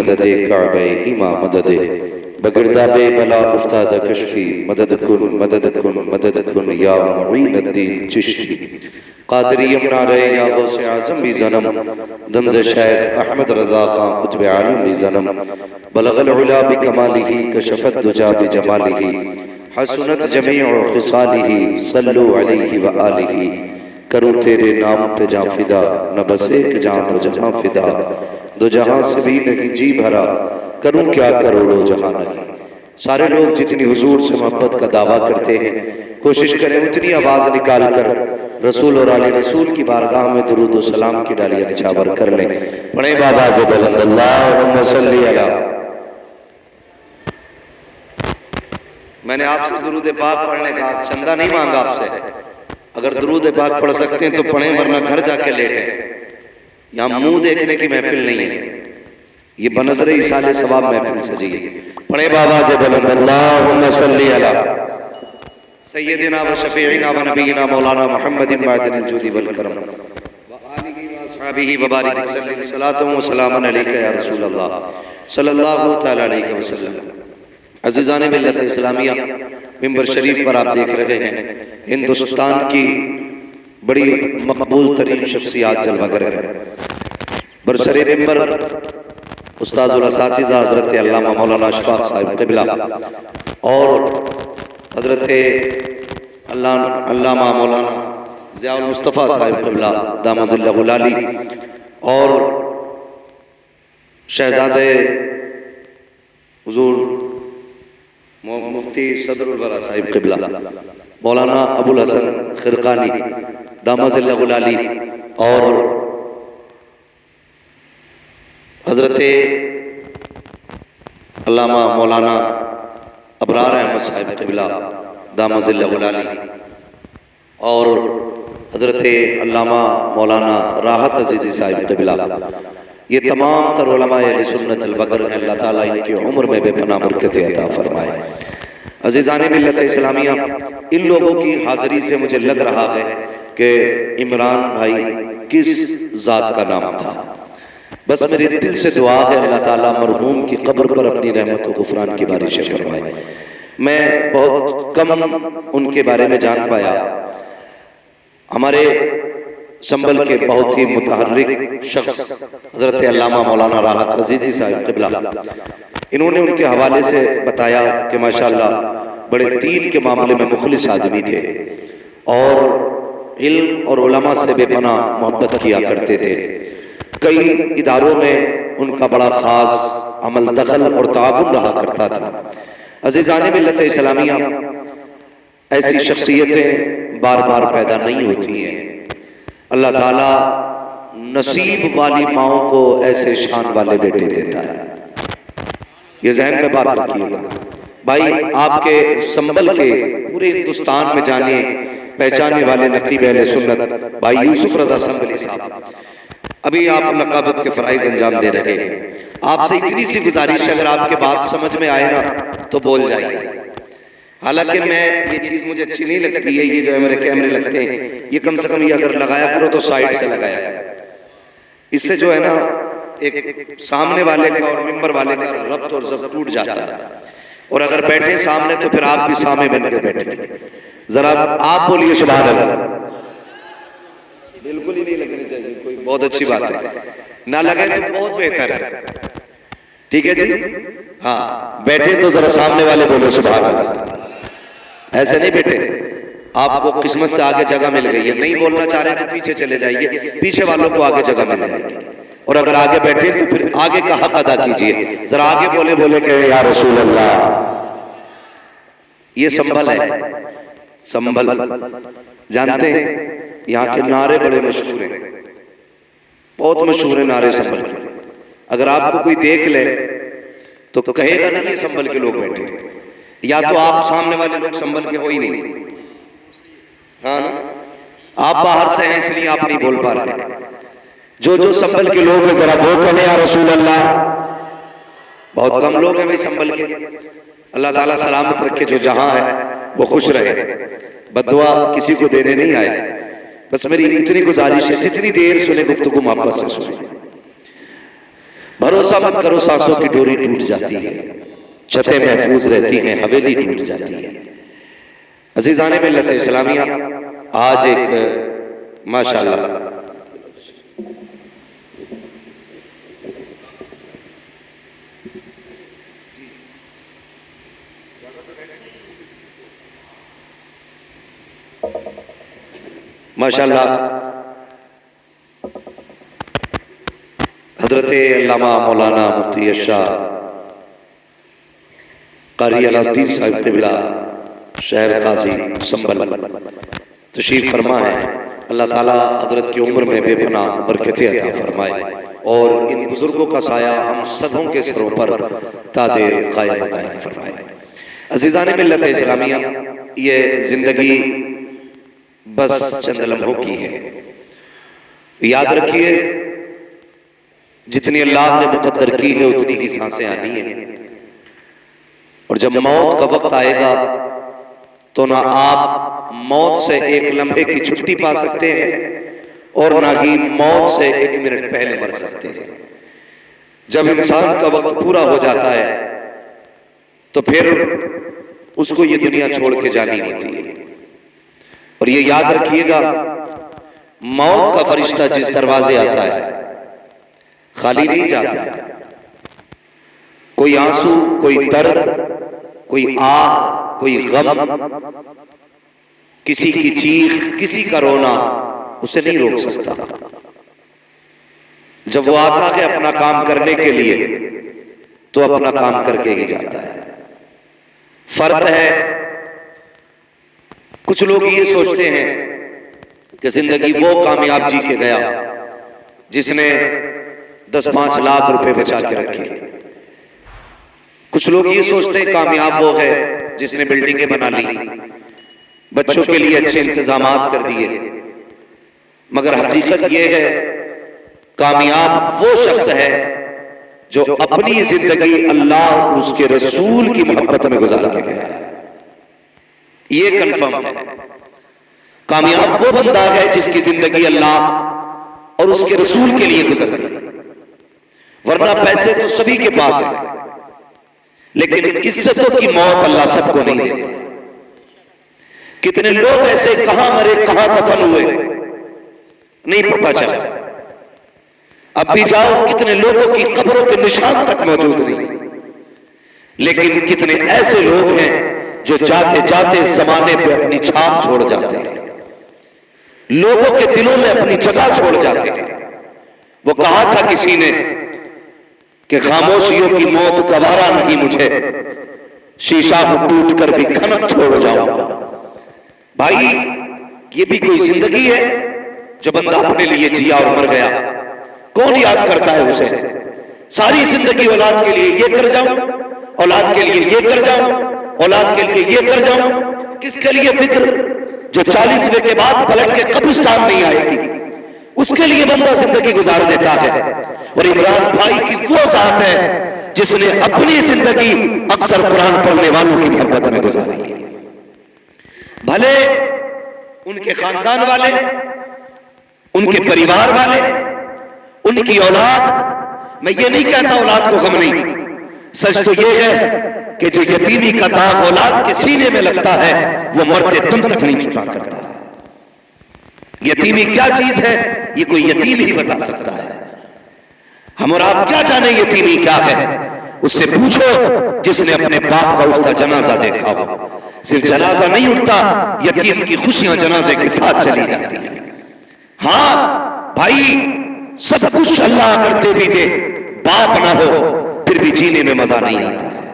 مدد کعبہ ایماں مدد بگرداب بلا افتاد کشفی مدد کن یا معین الدین چشتی قادری یمنا رہے یا غوث اعظم بھی زنم دمز شیخ احمد رضا خان قطب عالم بھی زنم بلغ العلا بکمالہ کشفت دجا بجمالہ حسنت جمیع خصالہ صلو علیہ وآلہ کروں تیرے نام پہ جان فدا نہ بس ایک جان دو جہاں فدا دو جہاں سے بھی نہیں جی بھرا کروں کیا کروڑوں جہاں نہیں۔ سارے لوگ جتنی حضور سے محبت کا دعویٰ کرتے ہیں کوشش کریں اتنی آواز نکال کر رسول اور آل رسول کی بارگاہ میں درود و سلام کی ڈالیاں نچھاور کر لیں۔ پڑھیں بآواز بلند اللہم صلی علی۔ میں نے آپ سے درود پاک پڑھنے کا چندہ نہیں مانگا آپ سے، اگر درود پاک پڑھ سکتے ہیں تو پڑھیں ورنہ گھر جا کے لیٹیں، یہاں منہ دیکھنے کی محفل نہیں ہے، یہ بنظر ایصال ثواب محفل سجی ہے۔ پڑھیں بآواز بلند اللہم صلی علی سیدنا و شفیعنا و نبینا مولانا محمد معدن الجود والکرم وآلہ و اصحابہ وبارک وسلم صلاة و سلام علیکہ یا رسول اللہ صلی اللہ تعالیٰ علیہ وسلم۔ عزیزان ملت اسلامیہ، ممبر شریف پر آپ دیکھ رہے ہیں ہندوستان کی بڑی مقبول ترین شخصیات جلوہ گر ہے۔ برسر ممبر استاذ الاساتذہ حضرت علامہ مولانا اشفاق صاحب قبلہ اور حضرت علامہ مولانا ضیاء المصطفیٰ صاحب قبلہ دامت ظلہ العالی اور شہزادے حضور مفتی صدر الورا صاحب قبلہ مولانا ابو الحسن خرقانی دامت ظلہ العالی اور حضرت علامہ مولانا ابرار احمد صاحب قبلہ دامت ظلہ العالی اور حضرت علامہ مولانا راحت عزیزی صاحب قبلہ، یہ تمام تر علماء اہل سنت جلوہ گر ہیں، اللہ تعالیٰ ان کی عمر میں بے پناہ برکت عطا فرمائے۔ عزیزان ملت اسلامیہ، ان لوگوں کی حاضری سے مجھے لگ رہا ہے کہ عمران بھائی کس ذات کا نام تھا۔ بس میری دل سے دعا ہے اللہ تعالیٰ مرحوم کی قبر پر اپنی رحمت و غفران کی بارشیں فرمائے۔ میں بہت کم ان کے بارے میں جان پایا۔ ہمارے سنبل کے بہت ہی متحرک شخص حضرت علامہ مولانا راحت عزیزی صاحب قبلہ، انہوں نے ان کے حوالے سے بتایا کہ ماشاءاللہ بڑے دین کے معاملے میں مخلص آدمی تھے اور علم اور علماء سے بے پناہ محبت کیا کرتے تھے۔ کئی اداروں میں ان کا بڑا خاص عمل دخل اور تعاون رہا کرتا تھا۔ عزیزان ملت اسلامیہ، ایسی شخصیتیں بار بار پیدا نہیں ہوتی ہیں۔ اللہ تعالیٰ نصیب والی ماؤں کو ایسے شان والے بیٹے دیتا ہے، یہ ذہن میں بات رکھیے گا۔ بھائی آپ کے سنبل کے پورے ہندوستان میں جانے پہچانے والے نقیب اہل سنت بھائی یوسف رضا سنبلی صاحب، ابھی آپ نقابت کے فرائض انجام دے رہے ہیں۔ آپ سے اتنی سی گزارش، اگر آپ کے بات سمجھ میں آئے نا تو بول جائیے۔ حالانکہ میں یہ چیز مجھے اچھی نہیں لگتی ہے، یہ جو ہے میرے کیمرے لگتے ہیں، یہ کم سے کم یہ اگر لگایا کرو تو سائیڈ سے لگایا کرو، اس سے جو ہے نا ایک سامنے والے کا اور ممبر والے کا ربط اور ضبط ٹوٹ جاتا ہے، اور اگر بیٹھیں سامنے تو پھر آپ بھی سامنے بن کے بیٹھیں۔ ذرا آپ بولیے سبحان اللہ۔ بالکل ہی نہیں لگنی چاہیے، کوئی بہت اچھی بات ہے، نہ لگے تو بہت بہتر ہے، ٹھیک ہے جی؟ ہاں بیٹھے تو ذرا سامنے والے بولو سبحان اللہ، ایسے نہیں بیٹھے۔ آپ کو قسمت سے آگے جگہ مل گئی ہے، نہیں بولنا چاہ رہے تو پیچھے چلے جائیے، پیچھے والوں کو آگے جگہ مل جائے گی، اور اگر آگے بیٹھے تو پھر آگے کا حق ادا کیجئے۔ ذرا آگے بولے کہ یا رسول اللہ۔ یہ سنبل ہے، سنبل جانتے ہیں یہاں کے نعرے بڑے مشہور ہیں، بہت مشہور ہیں نعرے سنبل کے۔ اگر آپ کو کوئی دیکھ لے تو کہے گا نہیں یہ سنبل کے لوگ بیٹھے، یا تو آپ سامنے والے لوگ سنبل کے ہو ہی نہیں، ہاں آپ باہر سے ہیں اس لیے آپ نہیں بول پا رہے۔ جو سنبل کے لوگ ہیں ذرا وہ کہیں یا رسول اللہ۔ بہت کم لوگ ہیں بھائی سنبل کے، اللہ تعالیٰ سلامت رکھے، جو جہاں ہے وہ خوش رہے، بددعا کسی کو دینے نہیں آئے۔ بس میری اتنی گزارش ہے، جتنی دیر سنے گفتگو محبت سے سنے۔ بھروسہ مت کرو سانسوں کی ڈوری ٹوٹ جاتی ہے، چھتیں محفوظ رہتی ہیں حویلی ٹوٹ جاتی ہے۔ عزیزان ملت اسلامیہ، آج ایک ماشاءاللہ حضرت علامہ مولانا مفتی الشاہ قاری علاء الدین صاحب قبلہ شہر قاضی سنبل تشریف فرما ہے۔ اللہ تعالیٰ حضرت کی عمر میں بے پناہ برکتیں عطا فرمائے اور ان بزرگوں کا سایہ ہم سبوں کے سروں پر تا دیر قائم دائم فرمائے۔ عزیزان ملت اسلامیہ، یہ زندگی بس چند لمحوں کی ہے۔ یاد رکھیے جتنی اللہ نے مقدر کی ہے اتنی ہی سانسیں آنی ہیں، اور جب موت کا وقت آئے گا تو نہ آپ موت سے ایک لمحے کی چھٹی پا سکتے ہیں اور نہ ہی موت سے ایک منٹ پہلے مر سکتے ہیں۔ جب انسان کا وقت پورا ہو جاتا ہے تو پھر اس کو یہ دنیا چھوڑ کے جانی ہوتی ہے، اور یہ یاد رکھیے گا موت کا فرشتہ جس دروازے آتا ہے خالی نہیں جاتا ہے۔ کوئی آنسو، کوئی درد، کوئی آہ، کوئی غم، کسی کی چیخ، کسی کا رونا اسے نہیں روک سکتا۔ جب وہ آتا ہے اپنا کام کرنے کے لیے تو اپنا کام کر کے ہی جاتا ہے۔ فرق ہے، کچھ لوگ یہ سوچتے ہیں کہ زندگی وہ کامیاب جی کے گیا جس نے 10-5 لاکھ روپے بچا کے رکھے۔ کچھ لوگ یہ سوچتے ہیں کامیاب وہ ہے جس نے بلڈنگیں بنا لی، بچوں کے لیے اچھے انتظامات کر دیے، مگر حقیقت یہ ہے کامیاب وہ شخص ہے جو اپنی زندگی اللہ اور اس کے رسول کی محبت میں گزار کے گیا ہے۔ یہ کنفرم ہے۔ کامیاب وہ بندہ ہے جس کی زندگی اللہ اور اس کے رسول کے لیے گزر گئی، ورنہ پیسے تو سبھی کے پاس ہیں لیکن عزتوں کی موت اللہ سب کو نہیں دیتا۔ کتنے لوگ ایسے کہاں مرے کہاں دفن ہوئے نہیں پتہ چلا، اب بھی جاؤ کتنے لوگوں کی قبروں کے نشان تک موجود نہیں، لیکن کتنے ایسے لوگ ہیں جو جاتے جاتے زمانے پہ اپنی چھاپ چھوڑ جاتے ہیں، لوگوں کے دلوں میں اپنی جگہ چھوڑ جاتے ہیں۔ وہ کہا تھا کسی نے کہ خاموشیوں کی موت گوارا نہیں مجھے، شیشہ ہوں ٹوٹ کر بھی کھنک چھوڑ جاؤں گا۔ بھائی یہ بھی کوئی زندگی ہے جو بندہ اپنے لیے جیا اور مر گیا؟ کون یاد کرتا ہے اسے؟ ساری زندگی اولاد کے لیے یہ کر جاؤں، اولاد کے لیے یہ کر جاؤں، اولاد کے لیے یہ کر جاؤں۔ کس کے لیے فکر؟ جو 40ویں کے بعد پلٹ کے قبرستان نہیں آئے گی، اس کے لیے بندہ زندگی گزار دیتا ہے۔ اور عمران بھائی کی وہ ذات ہے جس نے اپنی زندگی اکثر قرآن پڑھنے والوں کی محبت میں گزاری ہے۔ بھلے ان کے خاندان والے، ان کے پریوار والے، ان کی اولاد، میں یہ نہیں کہتا اولاد کو غم نہیں، سچ تو یہ ہے کہ جو یتیمی کا داغ اولاد کے سینے میں لگتا ہے وہ مرتے دم تک نہیں چھپا کرتا ہے۔ یتیمی کیا چیز ہے یہ کوئی یتیم ہی بتا سکتا ہے۔ ہم اور آپ کیا جانے یتیمی کیا ہے؟ اس سے پوچھو جس نے اپنے باپ کا اٹھتا جنازہ دیکھا ہو۔ صرف جنازہ نہیں اٹھتا، یتیم کی خوشیاں جنازے کے ساتھ چلی جاتی ہیں۔ ہاں بھائی سب کچھ اللہ کرتے بھی دے، باپ نہ ہو پھر بھی جینے میں مزہ نہیں آتا ہے۔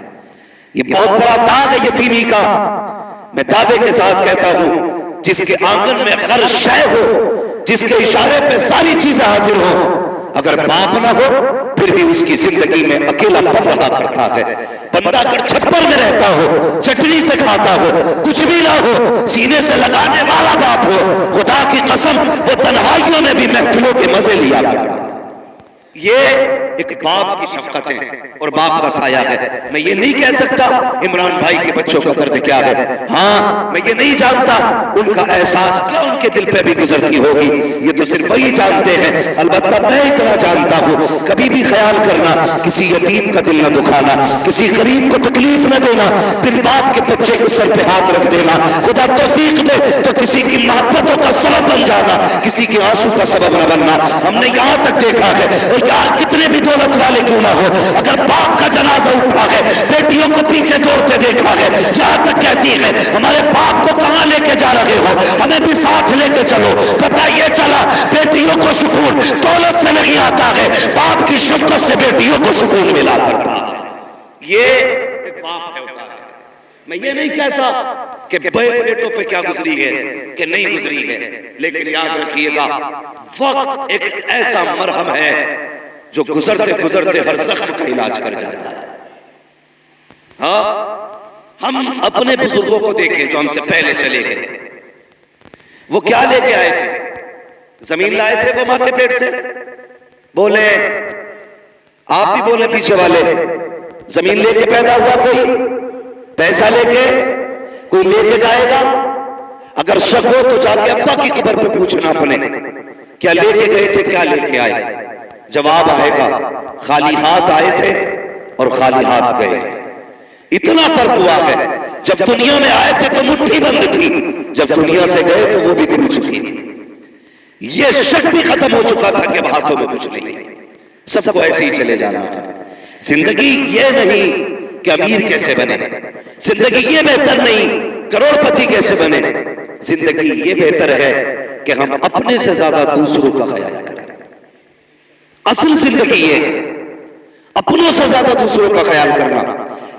یہ بہت بڑا داغ ہے یتیمی کا۔ میں دعوے کے ساتھ کہتا ہوں جس کے آنگن میں ہر شے ہو، جس کے اشارے پہ ساری چیزیں حاضر ہوں، اگر باپ نہ ہو پھر بھی اس کی زندگی میں اکیلا پن رہا کرتا ہے۔ بندہ اگر چھپر میں رہتا ہو، چٹنی سے کھاتا ہو، کچھ بھی نہ ہو، سینے سے لگانے والا باپ ہو، خدا کی قسم وہ تنہائیوں میں بھی محفلوں کے مزے لیا کرتا ہے۔ یہ ایک باپ کی شفقت ہے اور باپ کا سایہ ہے. میں یہ نہیں کہہ سکتا عمران بھائی کے بچوں کا درد کیا ہے. ہاں میں یہ نہیں جانتا ان کا احساس کیا ان کے دل پہ بھی گزرتی ہوگی, یہ تو صرف وہی جانتے ہیں. البتہ میں اتنا جانتا ہوں, کبھی بھی خیال کرنا کسی یتیم کا دل نہ دکھانا, کسی غریب کو تکلیف نہ دینا, پھر باپ کے بچے کے سر پہ ہاتھ رکھ دینا. خدا توفیق دے تو کسی کی محبتوں کا سبب بن جانا, کسی کے آنسو کا سبب نہ بننا. ہم نے یہاں تک دیکھا ہے, اور یار کتنے بھی دولت والے کیوں نہ ہو, اگر باپ کا جنازہ اٹھا ہے بیٹیوں کو پیچھے دوڑتے دیکھا ہے. یہاں تک کہتی ہے ہمارے باپ کو کہاں لے کے جا رہے ہو, ہمیں بھی ساتھ لے کے چلو. پتہ یہ چلا بیٹیوں کو سکون دولت سے نہیں آتا ہے, باپ کی شفقت سے بیٹیوں کو سکون ملا کرتا ہے. یہ ایک باپ ہے ہوتا ہے. میں یہ نہیں کہتا کہ بیٹوں پہ کیا گزری ہے کہ نہیں گزری ہے, لیکن یاد رکھیے گا وقت ایک ایسا مرہم ہے جو گزرتے گزرتے ہر زخم کا علاج کر جاتا ہے. ہاں ہم اپنے بزرگوں کو دیکھیں جو ہم سے پہلے چلے گئے, وہ کیا لے کے آئے تھے؟ زمین لائے تھے وہ ماں کے پیٹ سے. بولے آپ بھی بولے پیچھے والے, زمین لے کے پیدا ہوا کوئی, پیسہ لے کے کوئی لے کے جائے گا؟ اگر شک ہو تو جا کے ابا کی قبر پہ پوچھنا اپنے, کیا لے کے گئے تھے, کیا لے کے آئے؟ جواب آئے گا خالی ہاتھ آئے تھے اور خالی ہاتھ گئے. اتنا فرق ہوا ہے, جب دنیا میں آئے تھے تو مٹھی بند تھی, جب دنیا سے گئے تو وہ بھی کھل چکی تھی. یہ شک بھی ختم ہو چکا تھا کہ ہاتھوں میں کچھ نہیں, سب کو ایسے ہی چلے جانا تھا. زندگی یہ نہیں کہ امیر کیسے بنے, زندگی یہ بہتر نہیں کروڑ پتی کیسے بنے, زندگی یہ بہتر ہے کہ ہم اپنے سے زیادہ دوسروں کا خیال کریں. اصل زندگی یہ ہے, اپنوں سے زیادہ دوسروں کا خیال کرنا,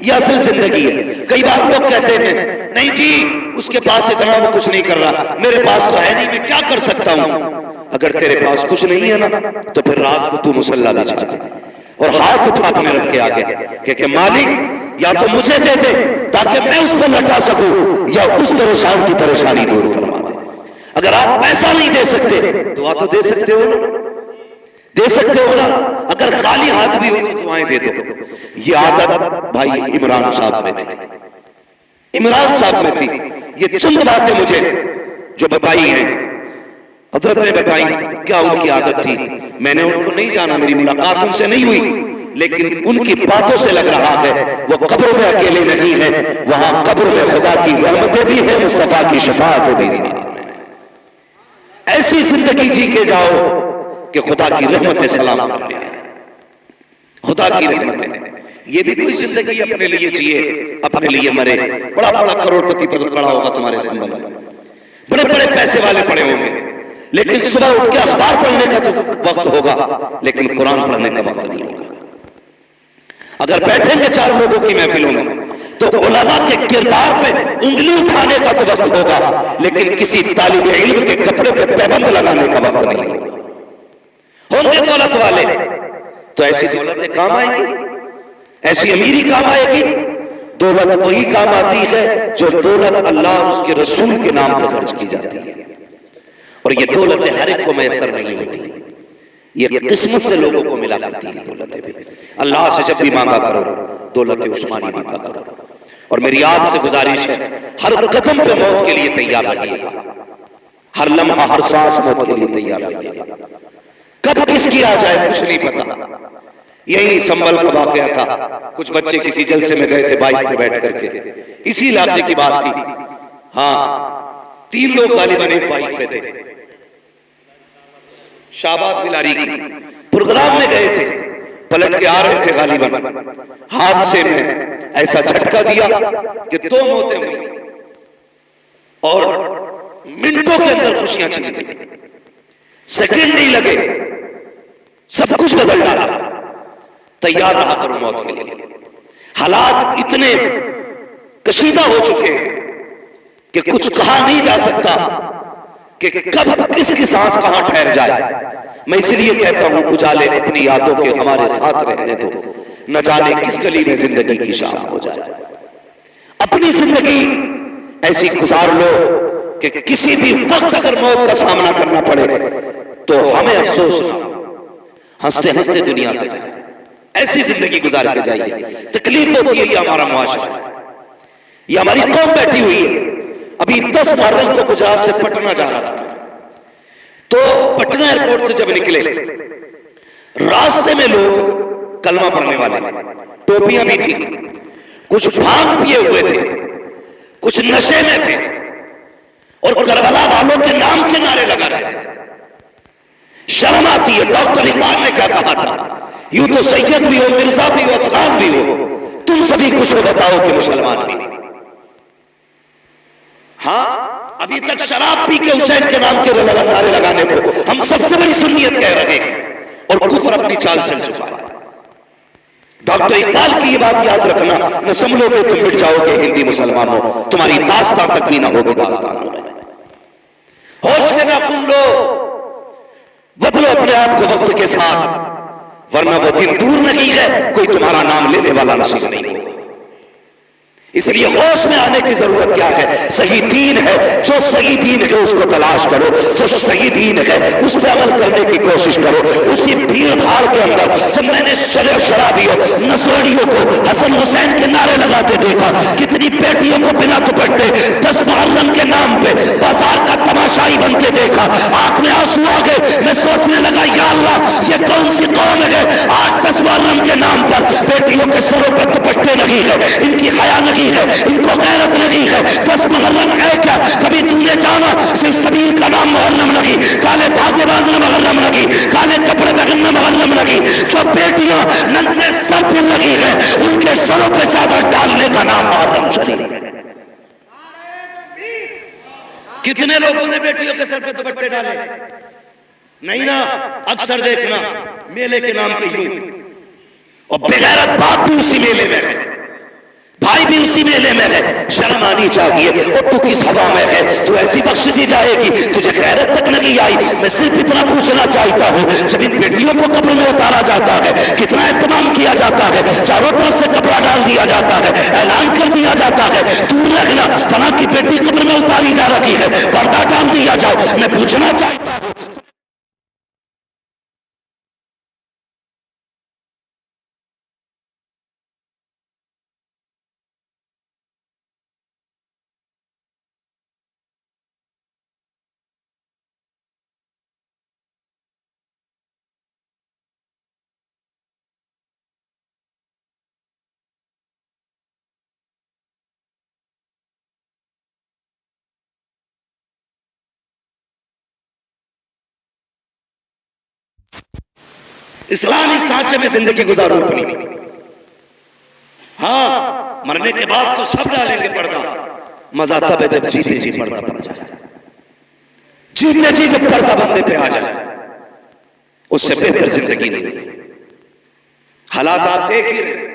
یہ اصل زندگی ہے. کئی بار لوگ کہتے ہیں نہیں جی اس کے پاس اتنا وہ کچھ نہیں کر رہا, میرے پاس تو ہے نہیں, میں کیا کر سکتا ہوں. اگر تیرے پاس کچھ نہیں ہے نا تو پھر رات کو تو مصلی بچھا دے اور ہاتھ اٹھا اپنے رب کے آگے کہ مالک یا تو مجھے دے دے تاکہ میں اس پر لٹا سکوں, یا اس پریشان کی پریشانی دور فرما دے. اگر آپ پیسہ نہیں دے سکتے دعا تو دے سکتے ہو نا, دے سکتے ہو نا. اگر خالی ہاتھ بھی ہو تو دعائیں دے دو. یہ عادت بھائی عمران صاحب میں تھی, عمران صاحب میں تھی. یہ چند باتیں مجھے جو بتائی ہیں حضرت نے بتائی, کیا ان کی عادت تھی میں نے ان کو نہیں جانا, میری ملاقات ان سے نہیں ہوئی, لیکن ان کی باتوں سے لگ رہا ہے وہ قبر میں اکیلے نہیں ہیں, وہاں قبر میں خدا کی رحمتیں بھی ہیں, مصطفیٰ کی شفاعتیں بھی ساتھ میں. ایسی زندگی جی کے جاؤ کہ خدا کی رحمتیں سلام کرنے آئے. خدا کی رحمتیں, یہ بھی کوئی زندگی اپنے لیے جیے اپنے لیے مرے. بڑا بڑا کروڑ پتی پڑا ہوگا تمہارے سنبھل میں, بڑے بڑے پیسے والے پڑے ہوں گے, لیکن صبح اٹھ کے اخبار پڑھنے کا تو وقت ہوگا, لیکن قرآن پڑھنے کا وقت نہیں ہوگا. اگر بیٹھیں گے چار لوگوں کی محفلوں میں تو علماء کے کردار پہ انگلی اٹھانے کا تو وقت ہوگا, لیکن کسی طالب علم کے کپڑے پہ پابند لگانے کا وقت نہیں ہوگا. ہوں گے دولت والے تو ایسی دولتیں کام آئیں گی, ایسی امیری کام آئے گی. دولت وہی کام آتی ہے جو دولت اللہ اور اس کے رسول کے نام پہ خرچ کی جاتی ہے, اور یہ دولتیں ہر ایک کو میسر نہیں ہوتی, یہ قسمت سے لوگوں کو ملا کرتی ہیں دولتیں بھی. اللہ سے جب بھی مانگا کرو دولت عثمانی مانگا کرو. اور میری آپ سے گزارش ہے ہر قدم پہ موت کے لیے تیار رہیے گا, ہر لمحہ ہر سانس موت کے لیے تیار رہیے گا. کب کس کی آ جائے کچھ نہیں پتا. یہی سنبل کا واقعہ تھا, کچھ بچے کسی جلسے میں گئے تھے بائک پہ بیٹھ کر کے, اسی علاقے کی بات تھی. ہاں 3 لوگ غالباً ایک بائک پہ تھے, شہباد بلاری کی پروگرام میں گئے تھے, پلٹ کے آ رہے تھے غالباً, حادثے میں ایسا جھٹکا دیا کہ 2 موتیں ہوئی اور منٹوں کے اندر خوشیاں چھن گئی. سیکنڈ نہیں لگے, سب کچھ بدل ڈالا. تیار رہا کرو موت کے لیے. حالات اتنے کشیدہ ہو چکے ہیں کہ کچھ کہا نہیں جا سکتا کہ کب کس کی سانس کہاں ٹھہر جائے. میں اس لیے کہتا ہوں اجالے اپنی یادوں کے ہمارے ساتھ رہنے دو, نہ جانے کس گلی میں زندگی کی شام ہو جائے. اپنی زندگی ایسی گزار لو کہ کسی بھی وقت اگر موت کا سامنا کرنا پڑے تو ہمیں افسوس نہ ہو, ہنستے ہنستے دنیا سے جائیں، ایسی زندگی گزار کے جائیے. تکلیف ہوتی ہے، یہ ہمارا معاشرہ ہے، یہ ہماری قوم بیٹھی ہوئی ہے. ابھی 10 محرم کو گجرات سے پٹنہ جا رہا تھا، تو پٹنہ ایئرپورٹ سے جب نکلے، راستے میں لوگ کلمہ پڑھنے والے، ٹوپیاں بھی تھی، کچھ بھانگ پیے ہوئے تھے، کچھ نشے میں تھے، اور کربلا والوں کے نام کے نعرے لگا رہے تھے. شرم آتی ہے. ڈاکٹر اقبال نے کیا کہا تھا؟ یوں تو سید بھی ہو، مرزا بھی ہو، افغان بھی ہو، تم سبھی کچھ ہو بتاؤ کہ مسلمان بھی. ہاں، ابھی تک شراب پی کے حسین کے نام کے نعرے لگانے کو ہم سب سے بڑی سنیت کہہ رہے ہیں، اور کفر اپنی چال چل چکا ہے. ڈاکٹر اقبال کی یہ بات یاد رکھنا، نہ سمجھو گے تم مٹ جاؤ گے ہندی مسلمانوں، تمہاری داستان تک بھی نہ ہوگی داستانوں میں. ہوش کے ناخن لو، بدلو اپنے آپ کو وقت کے ساتھ، ورنہ وہ دن دور نہیں ہے کوئی تمہارا نام لینے والا نصیب نہیں ہوگا. اس لیے ہوش میں آنے کی ضرورت کیا ہے؟ صحیح دین ہے، جو صحیح دین ہے اس کو تلاش کرو، جو صحیح دین ہے اس پہ عمل کرنے کی کوشش کرو. اسی بھیڑ بھاڑ کے اندر جب میں نے شرابیوں، نسوڑیوں کو حسن حسین کے نعرے لگاتے دیکھا، کتنی بیٹیوں کو بنا دوپٹے 10 محرم کے نام پہ بازار کا تماشائی بنتے دیکھا، آنکھ میں آنسو آ گئے. میں سوچنے لگا یا اللہ یہ کون سی قوم ہے آج 10 محرم کے نام پر بیٹیوں کے سروں پر دوپٹے نہیں ہے، ان کی حیا نہیں ہے، ان کو غیرت نہیں ہے. 10 محرم ہے کیا؟ کبھی تم نے جانا صرف سبیل کا نام محرم نہیں، کالے دھاگے باندھنا محرم نہیں، کالے کپڑے پہننا محرم نہیں. جو بیٹیاں ننگے سر پہ لگی ہے ان کے سروں پہ چادر ڈالنے کا نام محرم شریف ہے. کتنے لوگوں نے بیٹیوں کے سر پہ دوپٹے ڈالے؟ نہیں نا. اکثر دیکھنا میلے کے نام پہ یوں، اور بغیرت باپ بھی اسی میلے میں ہے، بھائی بھی اسی میلے میں ہے. شرم آنی چاہیے. اور تو کس ہوا میں ہے؟ تو ایسی بخش دی جائے گی، تجھے غیرت تک نہیں آئی. میں صرف اتنا پوچھنا چاہتا ہوں، جب ان بیٹیوں کو قبر میں اتارا جاتا ہے کتنا اہتمام کیا جاتا ہے، چاروں طرف سے کپڑا ڈال دیا جاتا ہے، اعلان کر دیا جاتا ہے دور رکھنا فلاں کی بیٹی قبر میں اتاری جا رہی ہے، پردہ ڈال دیا جائے. میں پوچھنا چاہتا ہوں، اسلامی سانچے میں زندگی گزارو اپنی. ہاں، مرنے کے بعد تو سب ڈالیں گے پردہ، مزہ تب ہے جب جیتے جی پردہ پڑ جائے، جیتے جی جب پردہ بندے پہ آ جائے، اس سے بہتر زندگی نہیں ہے. حالات آپ دیکھ ہی رہے،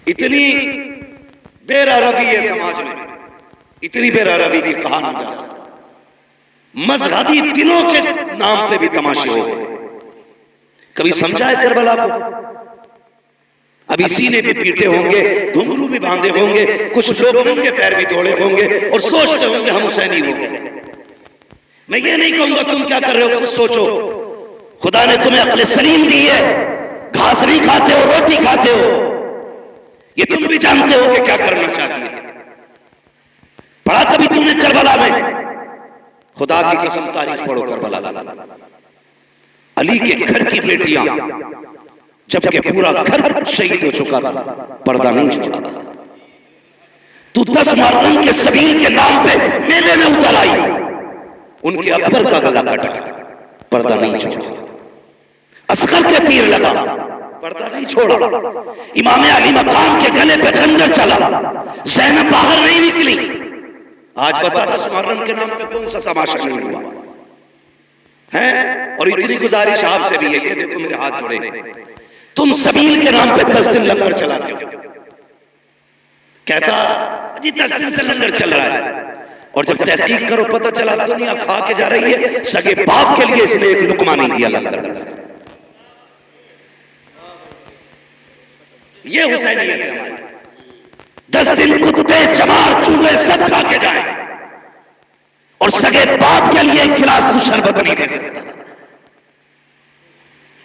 اتنی بے روی ہے سماج میں، اتنی بے روی کہ کہا نہیں جا سکتا. مذہبی دنوں کے نام پہ بھی تماشے ہو گئے. کبھی سمجھا ہے کربلا کو؟ ابھی سینے بھی پیٹے ہوں گے، گھنگرو بھی باندھے ہوں گے، کچھ لوگ ننگے پیر بھی توڑے ہوں گے اور سوچتے ہوں گے ہم حسینی ہو گئے. میں یہ نہیں کہوں گا تم کیا کر رہے ہو، خود سوچو. خدا نے تمہیں عقل سلیم دی ہے، گھاس نہیں کھاتے ہو، روٹی کھاتے ہو، یہ تم بھی جانتے ہو کہ کیا کرنا چاہیے. پڑھا کبھی تم نے کربلا میں؟ خدا کی قسم تاریخ پڑھو کربلا کی. علی کے گھر کی بیٹیاں جبکہ پورا گھر شہید ہو چکا تھا پردہ نہیں چھوڑا تھا. تو 10 محرم کے سبیل کے نام پہ میلے میں اتر آئی، ان کے اکبر کا گلا کٹا، پردہ نہیں چھوڑا. اصغر کے تیر لگا، پردہ نہیں چھوڑا. امام علی مقام کے گلے پہ خنجر چلا، زینب باہر نہیں نکلی. آج بتا 10 محرم کے نام پہ کون سا تماشا نہیں ہوا ہے؟ اور اتنی گزارش آپ سے بھی ہے، یہ دیکھو میرے ہاتھ جوڑے، تم سبیل کے نام پہ 10 دن لنگر چلاتے ہو. کہتا جی 10 دن سے لنگر چل رہا ہے، اور جب تحقیق کرو پتہ چلا دنیا کھا کے جا رہی ہے. سگے باپ کے لیے اس نے ایک لقمہ نہیں دیا لنگر میں سے. یہ حسینیت ہے ہماری. 10 دن کتے چمار چوہے سب کھا کے جائیں اور سگے باپ کے لیے ایک گلاس تو شربت نہیں دے سکتا.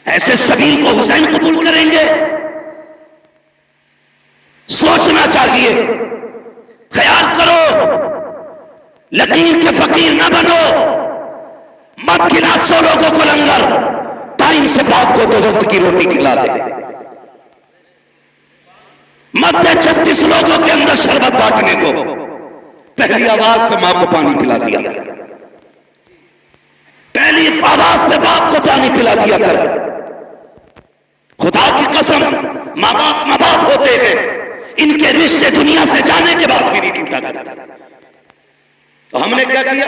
ایسے سبیل کو حسین قبول کریں گے؟ سوچنا چاہیے، خیال کرو، لکیر کے فقیر نہ بنو، مت کھلا 100 لوگوں کو لنگر، ٹائم سے باپ کو 2 وقت کی روٹی کھلا دے، مت دے 36 لوگوں کے اندر شربت بانٹنے کو، پہلی آواز پہ ماں کو پانی پلا دیا کر، پہلی آواز پہ باپ کو پانی پلا دیا کر۔ خدا کی قسم، ماں باپ ہوتے ہیں، ان کے رشتے دنیا سے جانے کے بعد بھی نہیں ٹوٹا کرتا۔ تو ہم نے کیا کیا؟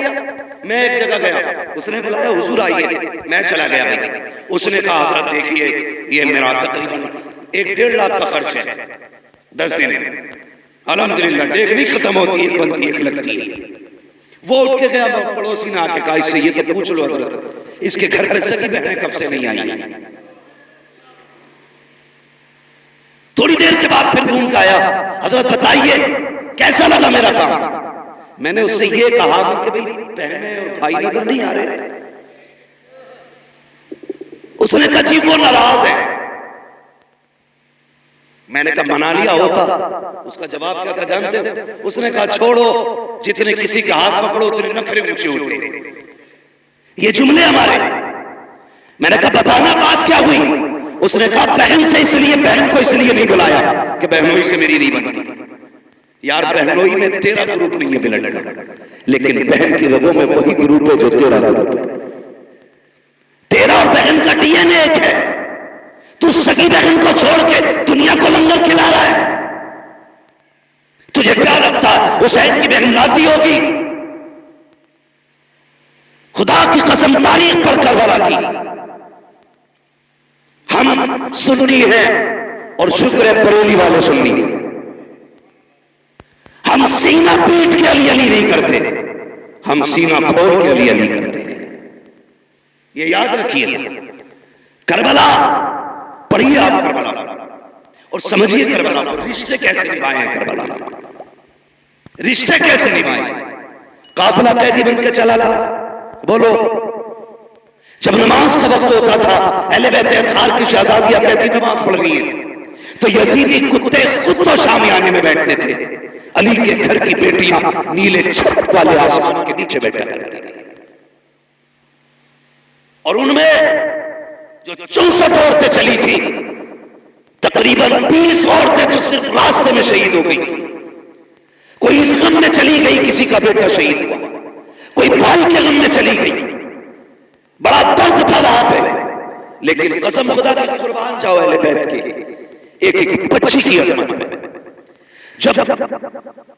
میں ایک جگہ گیا، اس نے بلایا حضور آئیے، میں چلا گیا بھائی، اس نے کہا حضرت دیکھیے یہ میرا تقریباً 1.5 لاکھ کا خرچ ہے 10 دن میں، الحمدللہ ڈیگ نہیں ختم ہوتی، ایک بنتی ایک لگتی ہے۔ وہ اٹھ کے گیا، پڑوسی نے آ کے کہا اس سے یہ تو پوچھ لو حضرت، اس کے گھر پہ سگی بہنیں کب سے نہیں آئی ہیں۔ تھوڑی دیر کے بعد پھر گھوم کے آیا، حضرت بتائیے کیسا لگا میرا کام؟ میں نے اس سے یہ کہا کہ بھئی بہنیں اور بھائی نظر نہیں آ رہے؟ اس نے کہا جی وہ ناراض ہے۔ میں نے کہا منا لیا ہوتا۔ اس کا جواب کیا تھا جانتے ہو؟ اس نے کہا چھوڑو، جتنے کسی کا ہاتھ پکڑو اتنے نخرے اونچے ہوتے۔ یہ جملے ہمارے۔ میں نے کہا بتانا بات کیا ہوئی؟ اس نے کہا بہن سے اس لیے، بہن کو اس لیے نہیں بلایا کہ بہنوئی سے میری نہیں بنتی۔ یار بہنوئی میں تیرا گروپ نہیں ہے بلڈ کا، لیکن بہن کی رگوں میں وہی گروپ ہے جو تیرا گروپ ہے۔ تیرا اور بہن کا ڈی این اے ایک ہے۔ تو سگی بہن کو چھوڑ کے دنیا کو لنگر کھلا رہا ہے۔ تجھے کیا لگتا ہے حسین کی بہن راضی ہوگی؟ خدا کی قسم تاریخ پر کربلا کی، ہم سنی ہیں اور شکر ہے بریلی والے سنی ہیں۔ ہم سینہ پیٹ کے علی علی نہیں کرتے، ہم سینہ کھول کے علی علی کرتے ہیں۔ یہ یاد رکھیے گا۔ کربلا پڑھیے آپ کربلا اور سمجھیے کربلا کو، رشتے کیسے نبھائے ہیں کربلا، رشتے کیسے نبھائے ہیں۔ قافلہ قیدی بن کے چلا تھا، بولو جب نماز کا وقت ہوتا تھا، اہل بیت اطہار کی شہزادیاں کہتی نماز پڑھ رہی ہے، تو یزیدی کتے خود تو شامیانے میں بیٹھتے تھے، علی کے گھر کی بیٹیاں نیلے چھت والے آسمان کے نیچے بیٹھا کرتی تھی، اور ان میں جو 64 عورتیں چلی تھی، تقریباً 20 عورتیں تو صرف راستے میں شہید ہو گئی تھی۔ کوئی اس غم میں چلی گئی کسی کا بیٹا شہید ہوا، کوئی بھائی کے غم میں چلی گئی، بڑا درد تھا وہاں پہ، لیکن قسم خدا کی قربان جاؤ اہل بیت کے ایک ایک بچی کی عظمت پہ۔ جب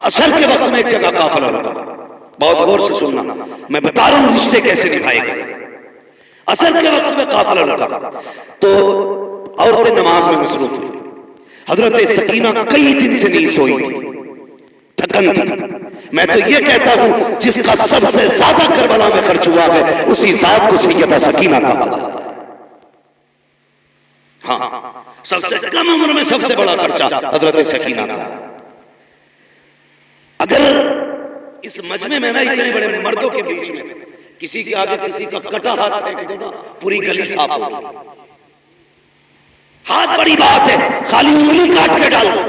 عصر کے وقت میں ایک جگہ قافلہ رکا، بہت غور سے سننا، میں بتا رہا ہوں رشتے کیسے نبھائے گئے۔ عصر کے وقت میں قافلہ رکا تو عورتیں نماز میں مصروف تھیں۔ حضرت سکینہ کئی دن سے نہیں سوئی تھی، تھکن تھی۔ میں تو یہ کہتا ہوں جس کا سب سے زیادہ کربلا میں خرچ ہوا ہے اسی ذات کو سیدہ سکینہ کہا جاتا ہے۔ ہاں، سب سے کم عمر میں سب سے بڑا خرچہ حضرت سکینہ کا۔ اگر اس مجمع میں نا اتنے بڑے مردوں کے بیچ میں کسی کے آگے کسی کا کٹا ہاتھ پھینک دو نا، پوری گلی صاف ہوگی۔ ہاتھ بڑی بات ہے، خالی انگلی کاٹ کے ڈال دو،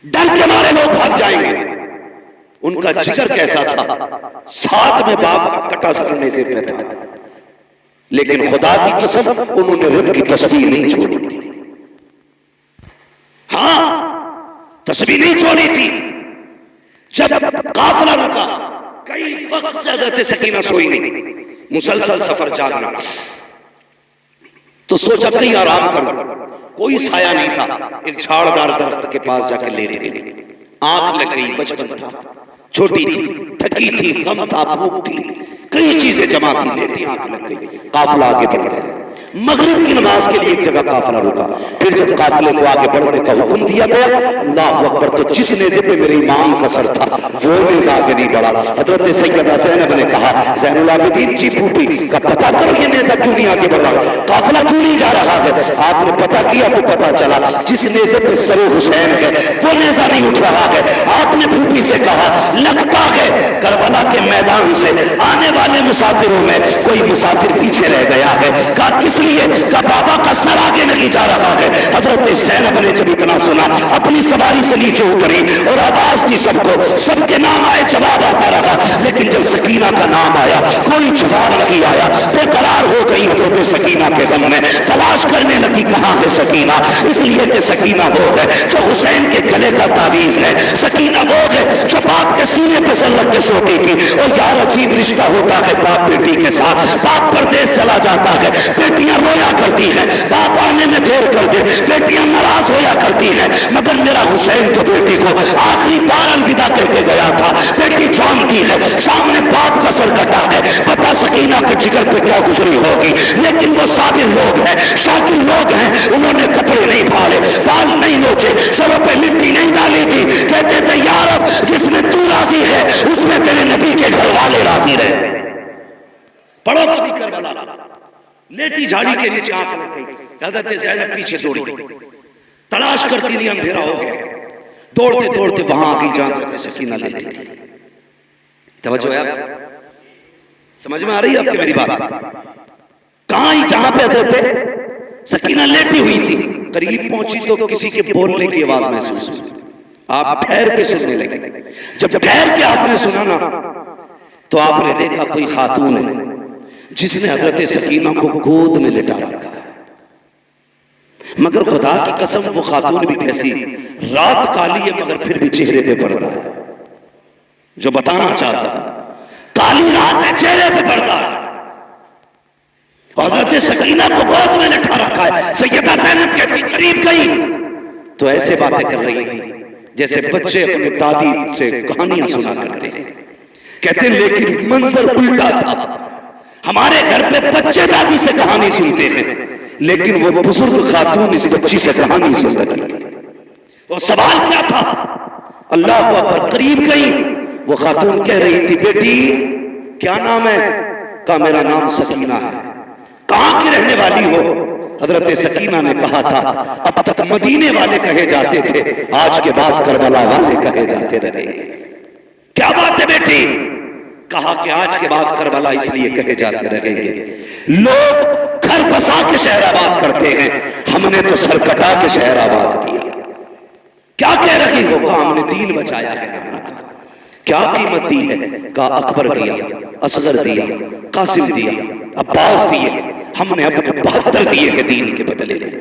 ڈر کے مارے لوگ بھاگ جائیں گے۔ ان کا جگر کیسا تھا، ساتھ میں باپ کا کٹا سرنے سے پہ تھا، لیکن خدا کی قسم انہوں نے رب کی تسبیح نہیں چھوڑی تھی۔ ہاں، تسبیح نہیں چھوڑی تھی۔ جب قافلہ رکا، کئی وقت سے حضرت سکینہ سوئی نہیں، مسلسل سفر جاگنا، تو سوچا کہیں آرام کروں، کوئی سایہ نہیں تھا، ایک جھاڑدار درخت کے پاس جا کے لیٹ گئی۔ آنکھ لگ گئی، بچپن تھا، چھوٹی تھی، تھکی تھی، غم تھا، بھوک تھی، کئی چیزیں جمع تھی، لیٹی آنکھ لگ گئی۔ قافلہ آگے بڑھ گیا، مغرب کی نماز کے لیے ایک جگہ قافلہ رکا. پھر جب قافلے کو آگے بڑھنے کا حکم دیا گیا, اللہ اکبر, تو جس نیزے پہ میرے امام کا سر تھا وہ نیزہ آگے نہیں بڑھا. حضرت سیدہ زینب نے کہا, زین العابدین جی پھوپھی کا پتہ کرو یہ نیزہ کیوں نہیں آگے بڑھ رہا, قافلہ کیوں نہیں جا رہا ہے. آپ نے پتہ کیا تو پتہ چلا جس نیزے پہ سر حسین ہے وہ نیزہ نہیں اٹھ رہا ہے. آپ نے پھوپھی سے کہا لگتا ہے کربلا کے میدان سے آنے والے مسافروں میں کوئی مسافر پیچھے رہ گیا ہے. کہا کس لیے؟ کہا بابا کا سر آگے نہیں جا رہا ہے. حضرت زینب نے جب اتنا سنا اپنی سواری سے نیچے اتری اور آواز دی سب کو, سب کے نام آئے, جواب آتا رہا, لیکن جب سکینہ کا نام آیا کوئی جواب نہیں آیا. بے قرار ہو گئی حضرت سکینہ کے غم میں, تلاش کرنے لگی کہاں ہے سکینہ, اس لیے کہ سکینہ وہ ہے جو حسین کے گلے کا تعویذ ہے, سکینہ وہ ہے جو باپ کے سینے پہ سر رکھ کے سوتی تھی. اور یار عجیب رشتہ ہوتا ہے باپ بیٹی کے ساتھ. باپ پردیس چلا جاتا ہے, بیٹیاں رویا کرتی ہیں, باپ آنے میں دیر کر دے بیٹیاں ناراض ہویا کرتی ہیں, مگر میرا حسین تو بیٹی کو آخری بار الوداع کر کے گیا تھا. بیٹی جانتی ہے سامنے باپ کا سر کٹا ہے, پتہ سکینہ کے جگر پہ کیا گزری ہوگی, لیکن وہ صابر لوگ ہیں, شاکر لوگ ہیں. انہوں نے کپڑے نہیں پھاڑے, بال نہیں نوچے, سروں پہ مٹی نہیں ڈالی تھی. کہتے تھے یا رب جس میں تو راضی ہے اس میں تیرے نبی کے گھر والے راضی رہتے. پڑھو کبھی کربلا, لیٹی جھاڑی کے نیچے آنکھ لگ گئی. حضرت زینب پیچھے دوڑی, تلاش کرتی رہی, اندھیرا ہو گیا. دوڑتے دوڑتے وہاں آ گئی جہاں حضرت سکینہ لیٹی تھی. توجہ ہے آپ, سمجھ میں آ رہی ہے آپ کی میری بات؟ کہاں ہی جہاں پہ حضرت سکینہ لیٹی ہوئی تھی, قریب پہنچی تو کسی کے بولنے کی آواز محسوس ہوئی. آپ ٹھہر کے سننے لگے. جب ٹھہر کے آپ نے سنا نا تو آپ نے دیکھا کوئی خاتون ہے جس نے حضرت سکینہ کو گود میں لٹا رکھا ہے. مگر خدا کی قسم وہ خاتون بھی کیسی, رات کالی ہے مگر پھر بھی چہرے پہ پردہ ہے. جو بتانا چاہتا ہے کالی رات ہے, چہرے پہ پردہ ہے. حضرت سکینہ کو گود میں لٹا رکھا ہے. سیدہ زینب کہتی قریب گئی تو ایسے باتیں کر رہی تھی جیسے بچے اپنے دادی سے کہانیاں سنا کرتے ہیں. کہتے ہیں لیکن منظر الٹا تھا. ہمارے گھر پہ بچے دادی سے کہانی سنتے ہیں, لیکن وہ بزرگ خاتون اس بچی سے کہانی سن رہی تھی. وہ سوال کیا تھا؟ اللہ اکبر. قریب گئی, وہ خاتون کہہ رہی تھی بیٹی کیا نام ہے؟ کہا میرا نام سکینہ ہے. کہاں کی رہنے والی ہو؟ حضرت سکینہ نے کہا تھا اب تک مدینے والے کہے جاتے تھے, آج کے بعد کربلا والے کہے جاتے رہیں گے. کیا بات ہے بیٹی؟ کہا کہ آج کے بعد کربلا اس لیے کہے جاتے رہیں گے, لوگ گھر بسا کے شہر آباد کرتے ہیں, ہم نے تو سر کٹا کے شہر آباد کیا. کیا کہہ رہی ہو؟ کہا ہم نے دین بچایا ہے نانا کا. کیا قیمت دی ہے؟ کہا اکبر دیا, اصغر دیا, قاسم دیا, عباس دیے, ہم نے اپنے 72 دیے ہیں دین کے بدلے میں.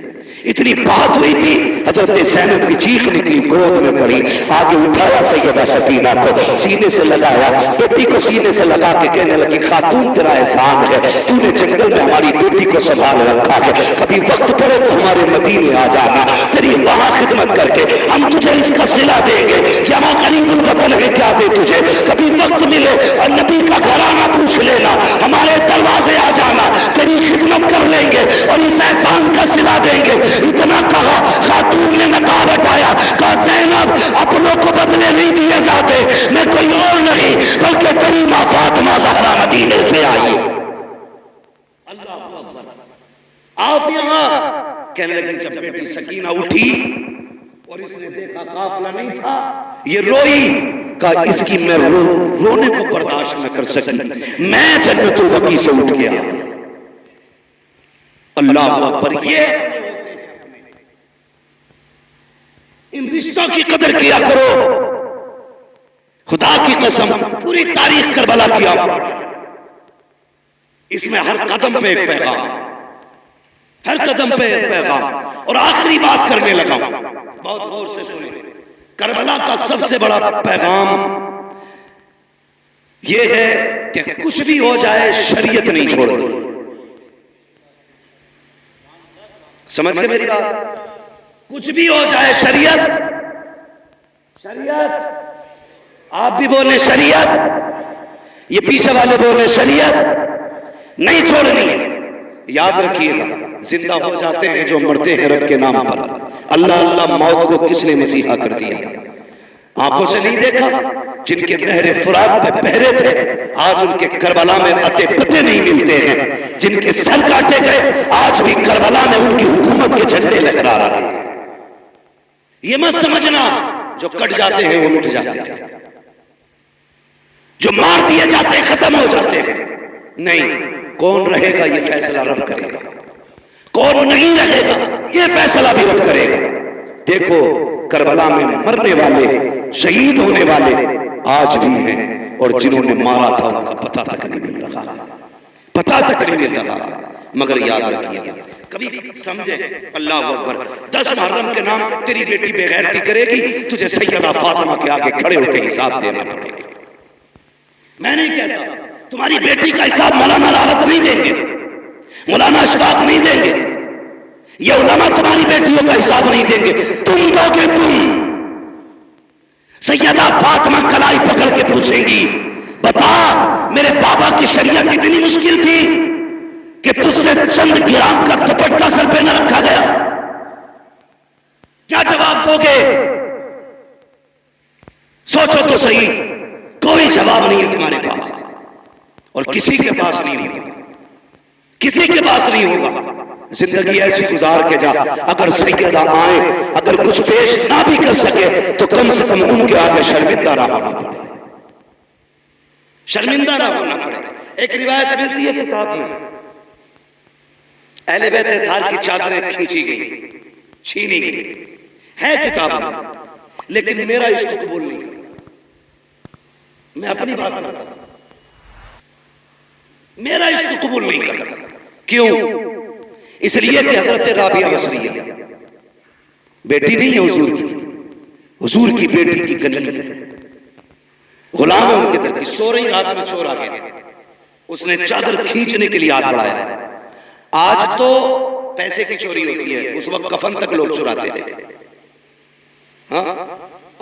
اتنی بات ہوئی تھی حضرت زینب کی چیخ نکلی, گود میں پڑی, آگے اٹھایا سیدہ سکینہ کو, سینے سے لگایا, بیٹی کو سینے سے لگا کے کہنے لگی خاتون تیرا احسان ہے, تو نے جنگل میں ہماری بیٹی کو سنبھال رکھا ہے, کبھی وقت پڑے تو ہمارے مدینے آ جانا, تیری وہاں خدمت کر کے ہم تجھے اس کا صلہ دیں گے. یہاں قریب الوطن ہے, کیا دے تجھے, کبھی وقت ملے اور نبی کا گھرانہ پوچھ لینا, ہمارے دروازے آ جانا, تیری خدمت کر لیں گے اور اس احسان کا صلہ دیں گے. اتنا کہا, خاتون نے نقاب ہٹایا, کہا زینب اپنوں کو بدلے نہیں دیے جاتے, میں کوئی اور نہیں بلکہ تیری ماں فاطمہ زہرا مدینے سے آئی. اللہ اکبر. آپ یہاں کہنے لگے جب بیٹی سکینہ اٹھی اور اس نے دیکھا قافلہ نہیں تھا, یہ روئی, کہا اس کی میں رونے کو برداشت نہ کر سکی, میں جنت البقیع سے اٹھ کے آ گئی. اللہ اکبر. یہ ان رشتوں کی قدر کیا کرو. خدا کی قسم پوری تاریخ کربلا کی آپ پڑھیں, اس میں ہر قدم پہ ایک پیغام, ہر قدم پہ ایک پیغام. اور آخری بات کرنے لگا ہوں, بہت غور سے سنیں. کربلا کا سب سے بڑا پیغام یہ ہے کہ کچھ بھی ہو جائے شریعت نہیں چھوڑنی. سمجھ گئے میری بات؟ کچھ بھی ہو جائے شریعت, شریعت, آپ بھی بولیں شریعت, یہ پیچھے والے بولیں شریعت نہیں چھوڑنی ہے. یاد رکھیے گا زندہ ہو جاتے ہیں جو مرتے ہیں رب کے نام پر. اللہ اللہ موت کو کس نے مسیحا کر دیا؟ آنکھوں سے نہیں دیکھا؟ جن کے نہر فرات پہ پہرے تھے آج ان کے کربلا میں اتے پتے نہیں ملتے ہیں. جن کے سر کاٹے گئے آج بھی کربلا میں ان کی حکومت کے جھنڈے لہرا رہے ہیں. یہ مت سمجھنا جو کٹ جاتے ہیں وہ مٹ جاتے ہیں، جو مار دیے جاتے ہیں ختم ہو جاتے ہیں. نہیں، کون رہے گا یہ فیصلہ رب کرے گا، کون نہیں رہے گا یہ فیصلہ بھی رب کرے گا. دیکھو کربلا میں مرنے والے، شہید ہونے والے آج بھی ہیں، اور جنہوں نے مارا تھا ان کا پتہ تک نہیں مل رہا، پتہ تک نہیں مل رہا. مگر یاد رکھیے گا کبھی سمجھے اللہ اکبر 10 محرم کے نام پہ تیری بیٹی بے غیرتی کرے گی، تجھے سیدہ فاطمہ کے آگے کھڑے ہو کے حساب دینا پڑے گا. میں نہیں کہتا تمہاری بیٹی کا حساب مولانا راحت نہیں دیں گے، مولانا اشفاق نہیں دیں گے، یہ علماء تمہاری بیٹیوں کا حساب نہیں دیں گے، تم دو گے. تم سیدہ فاطمہ کلائی پکڑ کے پوچھیں گی بتا میرے بابا کی شریعت اتنی مشکل تھی کہ تجھ سے چند گرام کا دوپٹہ سر پہ نہ رکھا گیا؟ کیا جواب دو گے؟ سوچو تو صحیح. کوئی جواب نہیں ہے تمہارے پاس، اور کسی کے پاس نہیں ہوگا، کسی کے پاس نہیں ہوگا. زندگی ایسی گزار کے جا، اگر سیدہ آئے، اگر کچھ پیش نہ بھی کر سکے تو کم سے کم ان کے آگے شرمندہ نہ ہونا پڑے، شرمندہ نہ ہونا پڑے. ایک روایت ملتی ہے کتاب میں، اہل بیت اطہار کی چادریں کھینچی گئی، چھینی گئی، ہے کتاب میں، لیکن میرا عشق قبول نہیں. میں اپنی بات کرتا ہوں، میرا عشق قبول نہیں کرتا. کیوں؟ اس لیے کہ حضرت رابعہ بصریہ بیٹی نہیں ہے حضور کی، حضور کی بیٹی کی کنیز ہے، غلام ہے ان کے در کی. سو رہی رات میں چور آ گیا، اس نے چادر کھینچنے کے لیے ہاتھ بڑھایا. آج تو پیسے کی چوری ہوتی ہے، اس وقت کفن تک لوگ چراتے تھے. ہاں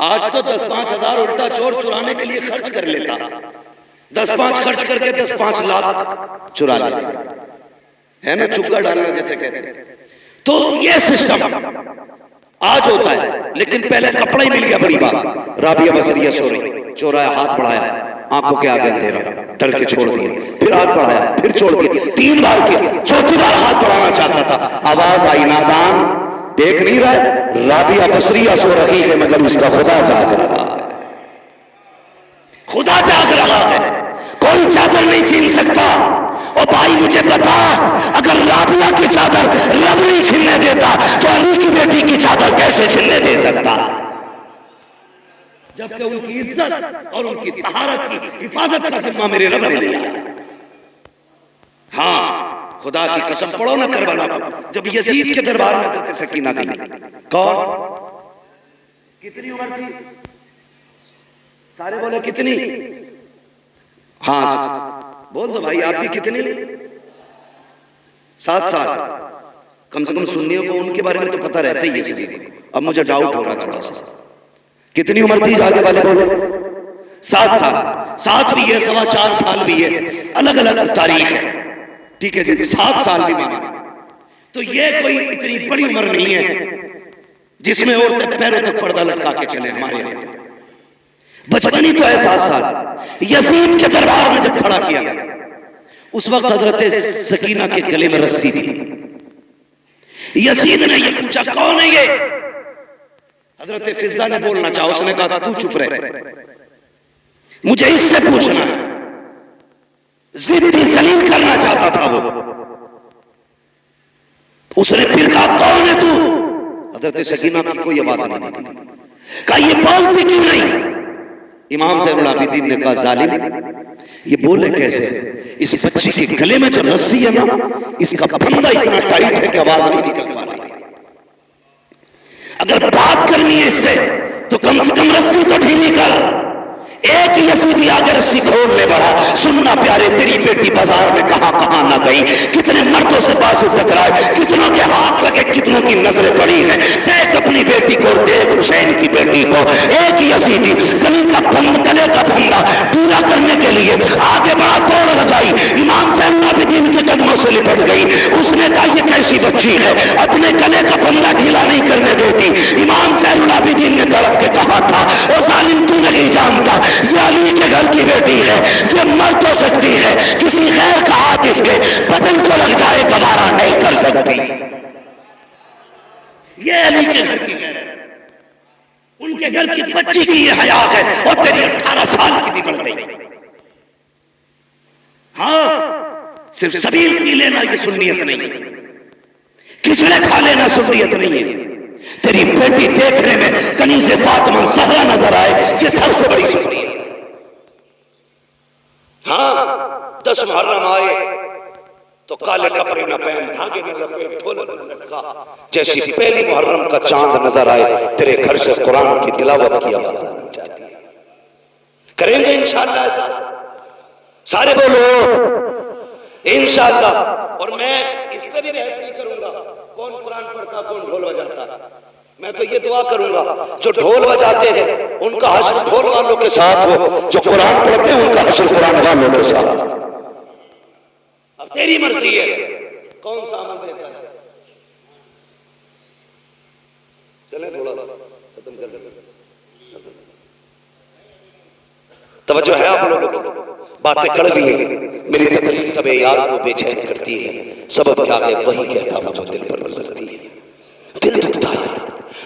آج تو 10-5 ہزار الٹا چور چرانے کے لیے خرچ کر لیتا، 10-5 خرچ کر کے 10-5 لاکھ چرا لیتا ہے نا، چکا ڈالنا جیسے کہتے ہیں. تو یہ سسٹم آج ہوتا ہے، لیکن پہلے کپڑا ہی مل گیا بڑی بات. رابعہ بصریہ سو رہی، چورایا ہاتھ بڑھایا، آنکھوں کے آگے اندھیرا، ڈر کے چھوڑ دیا، پھر ہاتھ بڑھایا، پھر چھوڑ دیا، 3 بار کیا، چوتھی بار ہاتھ بڑھانا چاہتا تھا، آواز آئی نادان دیکھ نہیں رہا ہے رابعہ بصریہ سو رہی ہے مگر اس کا خدا جاگ رہا ہے، خدا جاگ رہا ہے. کوئی چادر نہیں چھین سکتا. اور بھائی مجھے بتا اگر رابعہ کی چادر رب نہیں چھیننے دیتا تو علی کی بیٹی کی چادر کیسے چھیننے دے سکتا؟ جبکہ ان کی عزت اور ان کی طہارت کی حفاظت کا ذمہ میرے رب نے لیا. ہاں خدا کی قسم پڑھو نا کربلا کو، جب یزید کے دربار میں حضرت سکینہ گئی، کون کتنی عمر تھی؟ سارے بولے کتنی؟ ہاں بول دو بھائی، آپ بھی کتنی؟ 7 سال. کم سے کم سنیوں کو ان کے بارے میں تو پتہ رہتا ہی ہے سبھی کو. اب مجھے ڈاؤٹ ہو رہا تھوڑا سا، کتنی عمر تھی آگے والے بولے؟ 7 سال. 7 بھی ہے، 4.25 سال بھی ہے، الگ الگ تاریخ ہے. ٹھیک ہے جی، 7 سال بھی مانا تو یہ کوئی اتنی بڑی عمر نہیں ہے جس میں عورتیں پیروں تک پردہ لٹکا کے چلیں. ہمارے یہاں بچپن ہی تو ہے 7 سال. یزید کے دربار میں جب کھڑا کیا گیا اس وقت حضرت سکینہ کے گلے میں رسی تھی. یزید نے یہ پوچھا کون ہے یہ؟ حضرت فضہ نے بولنا چاہا، اس نے کہا تو چپ رہے، مجھے اس سے پوچھنا. ضدی ذلیل کرنا چاہتا تھا وہ. اس نے پھر کہا کون ہے تو؟ حضرت سکینہ کی کوئی آواز نہیں نکلی. کہا یہ بولتی کیوں نہیں؟ امام زین العابدین نے کہا ظالم یہ بولے کیسے؟ اس بچی کے گلے میں جو رسی ہے نا اس کا بندہ اتنا ٹائٹ ہے کہ آواز نہیں نکل پا رہی ہے. اگر بات کرنی ہے اس سے تو کم سے کم رسی تو ڈھیلی کر. ایک یزیدی آگے رسی کھول لے بڑھا. سننا پیارے تیری بیٹی بازار میں کہاں کہاں نہ گئی، کتنے مردوں سے بازو ٹکرائے، کتنوں کے ہاتھ لگے، کتنوں کی نظریں پڑی ہیں. دیکھ اپنی بیٹی کو، دیکھ حسین کی بیٹی کو. ایک یزیدی گلے کا پھندا ڈھیلا کرنے کے لیے آگے بڑا دوڑ لگائی. امام زین العابدین کے قدموں سے لپٹ گئی. بچی ہے، اپنے گلے کا پنڈا ڈھیلا نہیں کرنے دیتی۔ امام زین العابدین نے تڑپ کے کہا تھا، او ظالم تو نہیں جانتا یہ علی کے گھر کی بیٹی ہے، یہ مر تو سکتی ہے، کسی غیر کا ہاتھ اس کے بدن کو لگ جائے گوارا نہیں کر سکتی۔ یہ علی کے گھر کی غیرت، ان کے گھر کی بچی کی یہ حیا ہے، اور تیری 18 سال کی بگڑ گئی۔ ہاں صرف سبیل پی لینا یہ سنیت نہیں ہے، کھچڑے کھا لینا سنیت نہیں ہے، تیری بیٹی دیکھنے میں کنیز فاطمہ زہرا نظر آئے یہ سب سے بڑی سنیت ہے۔ ہاں 10 محرم آئے تو کالے کپڑے نہ پہن، دھاگے نہ لپیٹ، ڈھولک نہ لٹکا، جیسی پہلی محرم کا چاند نظر آئے تیرے گھر سے قرآن کی تلاوت کی آواز آنی چاہیے۔ کریں گے انشاءاللہ ایسا؟ سارے بولو انشاءاللہ۔ اور میں اس پہ بھی بحث نہیں کروں گا کون قرآن پڑھتا کون ڈھول بجاتا، میں تو یہ دعا کروں گا جو ڈھول بجاتے ہیں ان کا حشر ڈھول والوں کے ساتھ ہو، جو قرآن پڑھتے ہیں ان کا حشر قرآن والوں کے ساتھ۔ اب تیری مرضی ہے کون سا عمل دیتا ہے۔ چلیں تھوڑا ختم کر دیں، توجہ ہے آپ لوگوں کی؟ باتیں کڑوی ہیں، میری تقریر طبع یار کو بے چین کرتی ہے، سبب کیا ہے وہی کہتا ہوں جو دل پر گزرتی ہے۔ دل دکھتا ہے،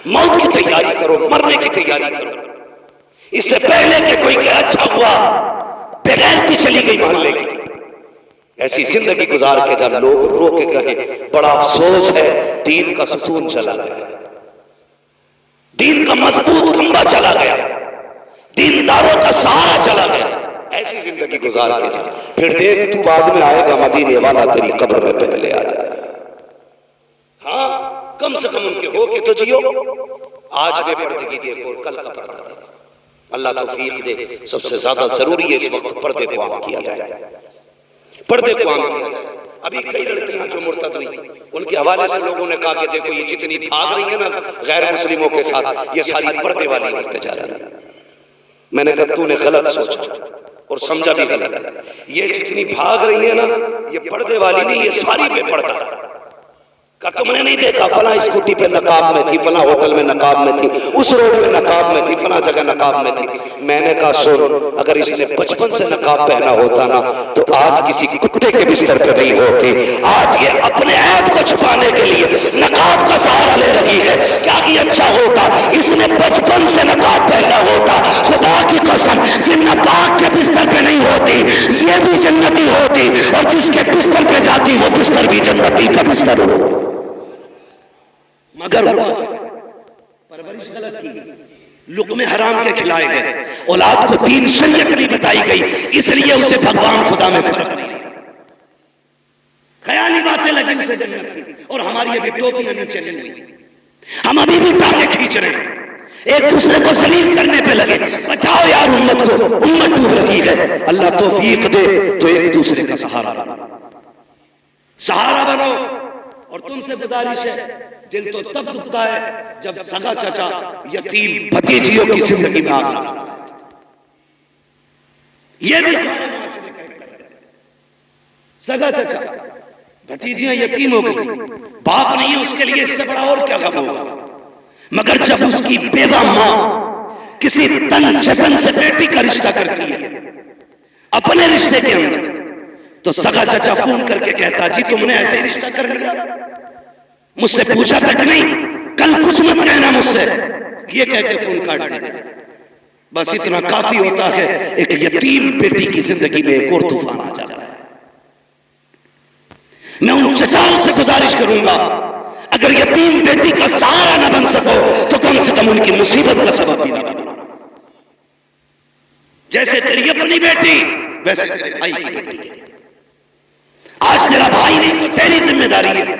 موت کی تیاری کرو، مرنے کی تیاری کرو، اس سے پہلے کہ کوئی کہ اچھا ہوا بغیر کی چلی گئی محلے کی۔ ایسی زندگی گزار کے جب لوگ رو کے کہیں بڑا افسوس ہے دین کا ستون چلا گیا، دین کا مضبوط کھمبا چلا گیا، دینداروں کا سہارا چلا گیا، ایسی زندگی گزار کے جا، پھر دیکھ تو بعد میں آئے گا مدینے والا تیری قبر میں پہلے آ جائے گا۔ ہاں کم سے کم ان کے ہو کے تو جیو، آج بے پردگی دیکھو اور کل کا پردہ دیکھو۔ اللہ توفیق دے، سب سے زیادہ ضروری ہے اس وقت پردے کو عام کیا جائے، پردے کو عام کیا جائے۔ ابھی کئی لڑکیاں جو مرتد ہوئی ان کے حوالے سے لوگوں نے کہا کہ دیکھو یہ جتنی بھاگ رہی ہیں نا غیر مسلموں کے ساتھ یہ ساری پردے والی عورتیں جا رہی ہیں۔ میں نے کہا تو نے غلط سوچا اور سمجھا بھی غلط ہے، یہ جتنی بھاگ رہی ہے نا یہ پردے والی نہیں، یہ ساری بے پردہ ہے۔ کہا تم نے نہیں دیکھا فلاں اسکوٹی پہ نقاب میں تھی، فلاں ہوٹل میں نقاب میں تھی، اس روڈ میں نقاب میں تھی، فلاں جگہ نقاب میں تھی۔ میں نے کہا سن، اگر اس نے بچپن سے نقاب پہنا ہوتا نا تو آج کسی کتے کے بستر پہ نہیں ہوتی، آج یہ اپنے عیب کو چھپانے کے لیے نقاب کا سہارا لے رہی ہے۔ کیا یہ اچھا ہوتا اس نے بچپن سے نقاب پہنا ہوتا، خدا کی قسم یہ ناپاک کے بستر پہ نہیں ہوتی، یہ بھی جنتی ہوتی، اور جس کے بستر پہ جاتی وہ بستر بھی جنتی کا بستر ہوتا۔ مگر ہوا پرورش غلط کی، لقمے حرام کے کھلائے گئے، اولاد کو دین شریعت نہیں بتائی گئی، اس لیے اسے بھگوان خدا میں فرق نہیں، خیالی باتیں لگی اسے جنت کی۔ اور ہماری ابھی ٹوپیاں نیچے نہیں ہوئی، ہم ابھی بھی ٹانگیں کھینچ رہے ہیں، ایک دوسرے کو ذلیل کرنے پہ لگے۔ بچاؤ یار امت کو، امت ڈوب رہی ہے۔ اللہ توفیق دے تو ایک دوسرے کا سہارا بنو، سہارا بنو۔ اور تم سے گزارش ہے، دل تو تب دکھتا ہے جب سگا چچا یتیم بھتیجیوں کی زندگی میں آگ لگاتا ہے۔ یہ بھی ہمارے معاشرے کا ایک ہے، سگا چچا بھتیجیاں یتیم ہو گئی، باپ نہیں ہے اس کے لیے اس سے بڑا اور کیا غم ہوگا، مگر جب اس کی بیوہ ماں کسی تن چتن سے بیٹی کا رشتہ کرتی ہے اپنے رشتے کے اندر، تو سگا چچا فون کر کے کہتا جی تم نے ایسے ہی رشتہ کر لیا، مجھ سے پوچھا تک نہیں، کل کچھ مت کہنا مجھ سے، یہ کہہ کے فون کاٹ دیتا ہے۔ بس اتنا کافی ہوتا ہے ایک یتیم بیٹی کی زندگی میں ایک اور طوفان آ جاتا ہے۔ میں ان چچاؤں سے گزارش کروں گا اگر یتیم بیٹی کا سہارا نہ بن سکو تو کم سے کم ان کی مصیبت کا سبب بھی نہ بنو۔ جیسے تیری اپنی بیٹی ویسے تیرے بھائی کی بیٹی ہے، آج تیرا بھائی نہیں تو تیری ذمہ داری ہے۔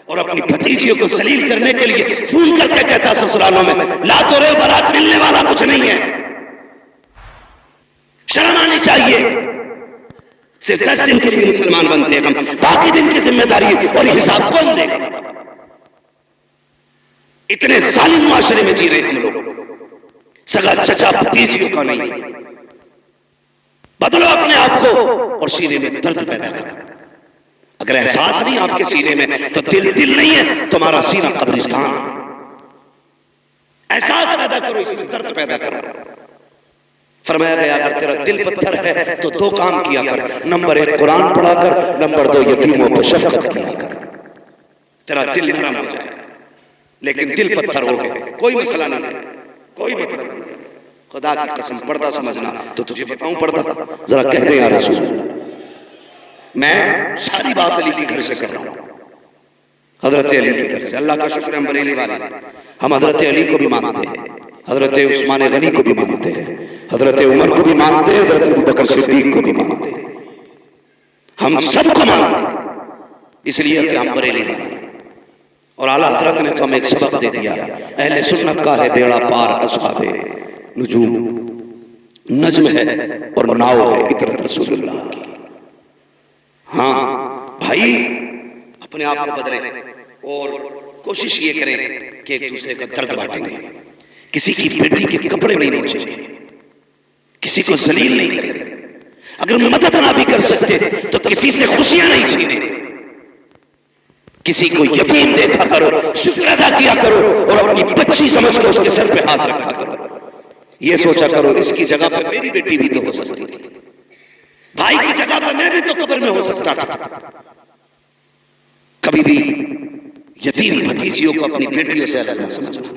اور اپنی بھتیجیوں کو ذلیل کرنے کے لیے فون کر کے کہتا سسرالوں میں لا تو رہے برات ملنے والا کچھ نہیں ہے، شرم آنی چاہیے۔ صرف 10 دن کے لیے مسلمان بنتے ہیں ہم، باقی دن کی ذمہ داری اور حساب کون دے گا؟ اتنے ظالم معاشرے میں جی رہے ہم لوگ، سگا چچا بھتیجیوں کا نہیں۔ بدلو اپنے آپ کو اور سینے میں درد پیدا کرو۔ اگر احساس نہیں آپ کے سینے میں تو دل نہیں ہے، تمہارا سینہ قبرستان ہے۔ احساس پیدا کرو، اس میں درد پیدا کرو۔ فرمایا گیا اگر تیرا دل پتھر ہے تو دو کام کیا کر، نمبر 1 قرآن پڑھا کر، نمبر 2 یتیموں پر شفقت کیا کر، تیرا دل نرم ہو جائے۔ لیکن دل پتھر ہو گئے، کوئی مسئلہ نہیں ہے، کوئی مطلب نہیں ہے، خدا کی قسم پردہ سمجھنا تو تجھے بتاؤں پردہ، ذرا کہہ دیں یا رسول اللہ۔ میں ساری بات علی کے گھر سے کر رہا ہوں، حضرت علی کے گھر سے۔ اللہ کا شکر ہم بریلی والے، ہم حضرت علی کو بھی مانتے ہیں، حضرت عثمان غنی کو بھی مانتے ہیں، حضرت عمر کو بھی مانتے ہیں، حضرت ابوبکر صدیق کو بھی مانتے ہیں، ہم سب کو مانتے ہیں، اس لیے کہ ہم بریلی والے ہیں۔ اور اعلیٰ حضرت نے تو ہمیں ایک سبق دے دیا، اہل سنت کا ہے بیڑا پار اصحاب نجوم، نجم ہے اور ناؤ ہے اطرت رسول اللہ کی۔ ہاں بھائی اپنے آپ کو بدلیں اور کوشش یہ کریں کہ ایک دوسرے کا درد بانٹیں گے، کسی کی بیٹی کے کپڑے نہیں نوچیں گے، کسی کو ذلیل نہیں کریں گے، اگر مدد نہ بھی کر سکتے تو کسی سے خوشیاں نہیں چھینیں گے، کسی کو یتیم دیکھا کرو، شکر ادا کیا کرو اور اپنی بچی سمجھ کے اس کے سر پہ ہاتھ رکھا کرو، یہ سوچا کرو اس کی جگہ پہ میری بیٹی بھی تو ہو سکتی تھی، بھائی کی جگہ پہ میں بھی تو قبر میں ہو سکتا تھا۔ کبھی بھی یتیم بھتیجیوں کو اپنی بیٹیوں سے الگ نہ سمجھنا،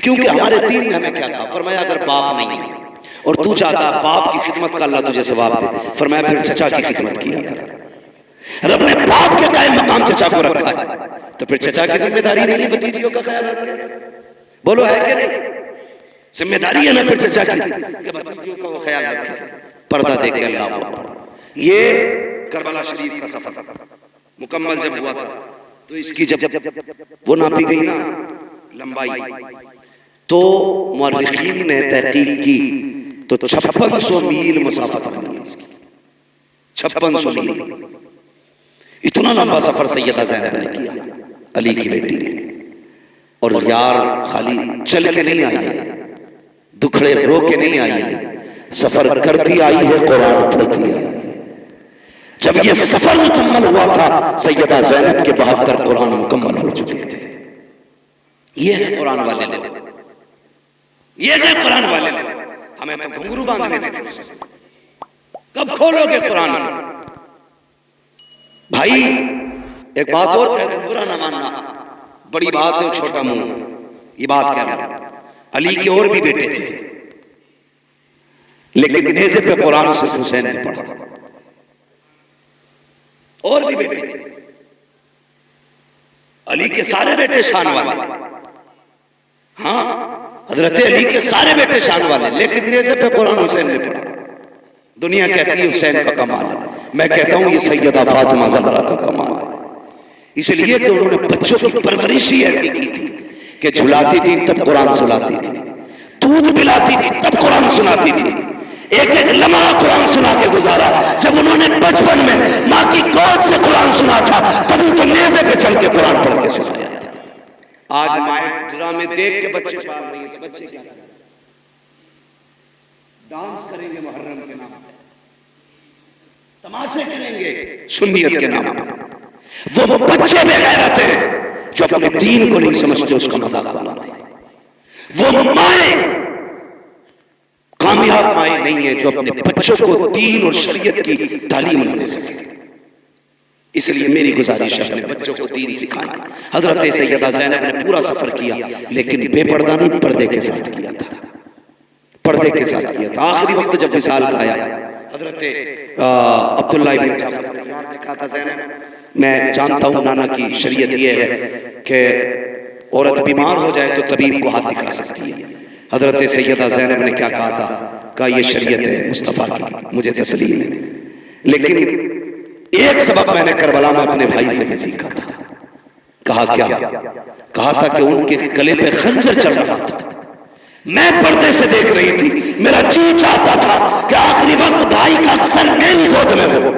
کیونکہ ہمارے دین نے ہمیں کیا کہا، فرمایا اگر باپ نہیں ہے اور تو چاہتا باپ کی خدمت کا اللہ تجھے ثواب دے، فرمایا پھر چچا کی خدمت کیا کر۔ رب نے باپ کے قائم مقام چچا کو رکھا ہے تو پھر چچا کی ذمہ داری نہیں ہے بھتیجیوں کا خیال رکھے؟ بولو ہے کہ نہیں؟ ذمہ داری ہے نا پھر چچا کی کہ بھتیجیوں کا وہ خیال رکھے، پردہ دے کے اللہ اکبر۔ یہ کربلا شریف کا سفر مکمل جب ہوا تھا تو اس کی جب وہ ناپی گئی نا لمبائی، تو مورخین نے تحقیق کی تو 5600 میل مسافت بنی ہے اس کی، 5600 میل۔ اتنا لمبا سفر سیدہ زینب نے کیا، علی کی بیٹی نے، اور یار خالی چل کے نہیں آئی ہے، دکھڑے رو کے نہیں آئی ہے، سفر کرتی آئی ہے، قرآن پڑھتی آئی ہے۔ جب یہ سفر مکمل ہوا تھا سیدہ زینب کے 72 قرآن مکمل ہو چکے تھے۔ یہ ہے قرآن والے لوگ، یہ ہے قرآن والے لوگ۔ ہمیں تو گھنگرو باندھنے سے کب کھولو گے قرآن کو؟ بھائی ایک بات اور کہہ دوں، برا نہ ماننا، بڑی بات ہے چھوٹا منہ، یہ بات کہہ رہا ہوں، علی کے اور بھی بیٹے تھے لیکن نیزے پہ قرآن صرف حسین نے پڑھا، اور بھی بیٹے تھے، علی کے سارے بیٹے شان والے، ہاں حضرت علی کے سارے بیٹے شان والے، لیکن نیزے پہ قرآن حسین نے پڑھا۔ دنیا کہتی ہے حسین کا کمال ہے، میں کہتا ہوں یہ سیدہ فاطمہ زہرا کا کمال ہے، اس لیے کہ انہوں نے بچوں کی پرورش ہی ایسی کی تھی کہ جھلاتی تھی تب قرآن سناتی تھی، دودھ پلاتی تھی تب قرآن سناتی تھی، ایک ایک لمحہ قرآن سنا کے گزارا۔ جب انہوں نے بچپن میں ماں کی گود سے قرآن سنا تھا تب تو نیزے پہ چل کے قرآن پڑھ کے سنایا تھا۔ آج مائیں ڈرامے دیکھ کے بچے پال رہی ہیں، بچے کیا کریں؟ ڈانس کریں گے محرم کے نام پہ، تماشے کریں گے سنیت کے نام پہ۔ وہ بچے بے غیرت ہیں جو اپنے دین کو نہیں سمجھتے، اس کا مذاق بناتے ہیں۔ وہ مائیں کامیاب مائیں نہیں ہیں جو اپنے بچوں کو دین اور شریعت کی تعلیم نہ دے سکیں۔ اس لیے میری گزارش ہے اپنے بچوں کو دین سکھائیں۔ حضرت سیدہ زینب نے پورا سفر کیا لیکن بے پردہ نہیں، پردے کے ساتھ کیا تھا، پردے کے ساتھ کیا تھا۔ آخری وقت جب وصال کا آیا، حضرت عبداللہ ابن جعفر تیار نے کہا تھا زینب میں جانتا ہوں نانا کی شریعت یہ ہے کہ عورت بیمار ہو جائے تو طبیب کو ہاتھ دکھا سکتی ہے۔ حضرت سیدہ زینب نے کیا کہا تھا؟ کہا یہ شریعت ہے مصطفیٰ کی، مجھے تسلیم ہے، لیکن ایک سبق میں نے کربلا میں اپنے بھائی سے بھی سیکھا تھا۔ کہا کیا؟ کہا تھا کہ ان کے گلے پہ خنجر چل رہا تھا، میں پردے سے دیکھ رہی تھی، میرا جی چاہتا تھا کہ آخری وقت بھائی کا سر میری گود میں ہو،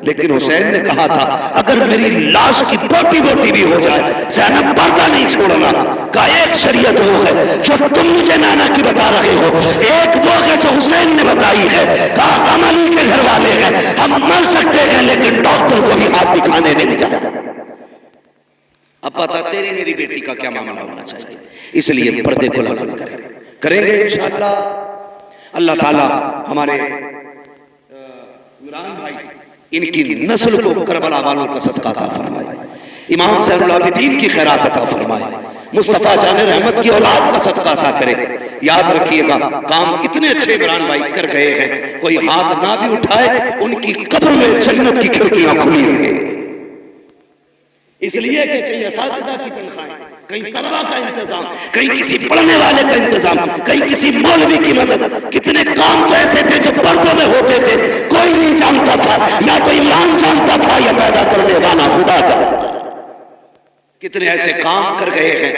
لیکن حسین نے کہا تھا اگر میری لاش کی بوٹی بوٹی بھی ہو جائے زینب پردہ نہیں چھوڑنا۔ کہا ایک شریعت وہ ہے جو تم مجھے نانا کی بتا رہے ہو، ایک وہ ہے جو حسین نے بتائی ہے، کہا ہم علی کے گھر والے ہیں، ہم مر سکتے ہیں لیکن ڈاکٹر کو بھی ہاتھ دکھانے نہیں جائیں۔ اب پتا تیری میری بیٹی کا کیا معاملہ ہونا چاہیے، اس لیے پردے کو لازم کریں گے انشاءاللہ۔ اللہ تعالی ہمارے عمران بھائی ان کی نسل کو کربلا والوں کا صدقہ عطا فرمائے، امام زین العابدین کی خیرات عطا فرمائے، مصطفیٰ جان رحمت کی اولاد کا صدقہ عطا کرے۔ یاد رکھیے گا کام اتنے اچھے عمران بھائی کر گئے ہیں، کوئی ہاتھ نہ بھی اٹھائے ان کی قبر میں جنت کی کھڑکیاں کھلی ہوئی ہیں، اس لیے کہ کہیں اساتذہ کی تنخواہیں، کہیں طلبہ کا انتظام، کہیں کسی پڑھنے والے کا انتظام، کہیں کسی مولوی کی مدد۔ کتنے کام تو ایسے تھے جو پردوں میں ہوتے تھے، کوئی نہیں جانتا تھا، یا تو عمران جانتا تھا یا پیدا کرنے والا خدا جانتا تھا۔ کتنے ایسے کام کر گئے ہیں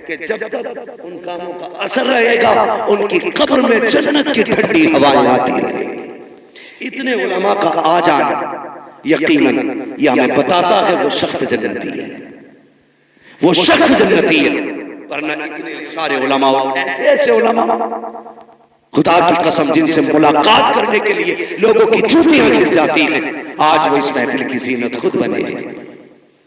کہ جب تک ان کاموں کا اثر رہے گا ان کی قبر میں جنت کی ٹھنڈی ہوائیں آتی رہیں گی۔ اتنے علماء کا آ جانا یقیناً یہ ہمیں بتاتا ہے وہ شخص جنتی ہے، وہ شخص جنتی ہے، ورنہ اتنے سارے علماء اور ایسے ایسے علماء خدا کی قسم جن سے ملاقات کرنے کے لیے لوگوں کی جوتیاں گھس جاتی ہیں، آج وہ اس محفل کی زینت خود بنے ہیں۔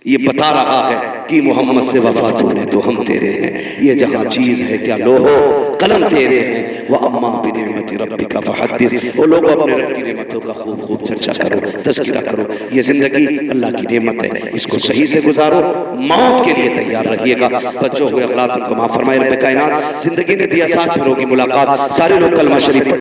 یہ بتا رہا ہے کہ محمد سے وفات ہونے تو ہم تیرے ہیں، یہ جہاں چیز ہے کیا لوہو قلم تیرے ہیں، وَأَمَّا بِنِعْمَتِ رَبِّكَ فَحَدِّث۔ وہ لوگوں اپنے رب کی نعمتوں کا خوب خوب چرچا کرو، تذکرہ کرو۔ یہ زندگی اللہ کی نعمت ہے، اس کو صحیح سے گزارو، موت کے لیے تیار رہیے گا۔ بس جو ہوئے اغلاط ان کو معاف فرمائے رب کائنات۔ زندگی نے دیا ساتھ، پھر ہوگی ملاقات، سارے لوگ کلمہ شریف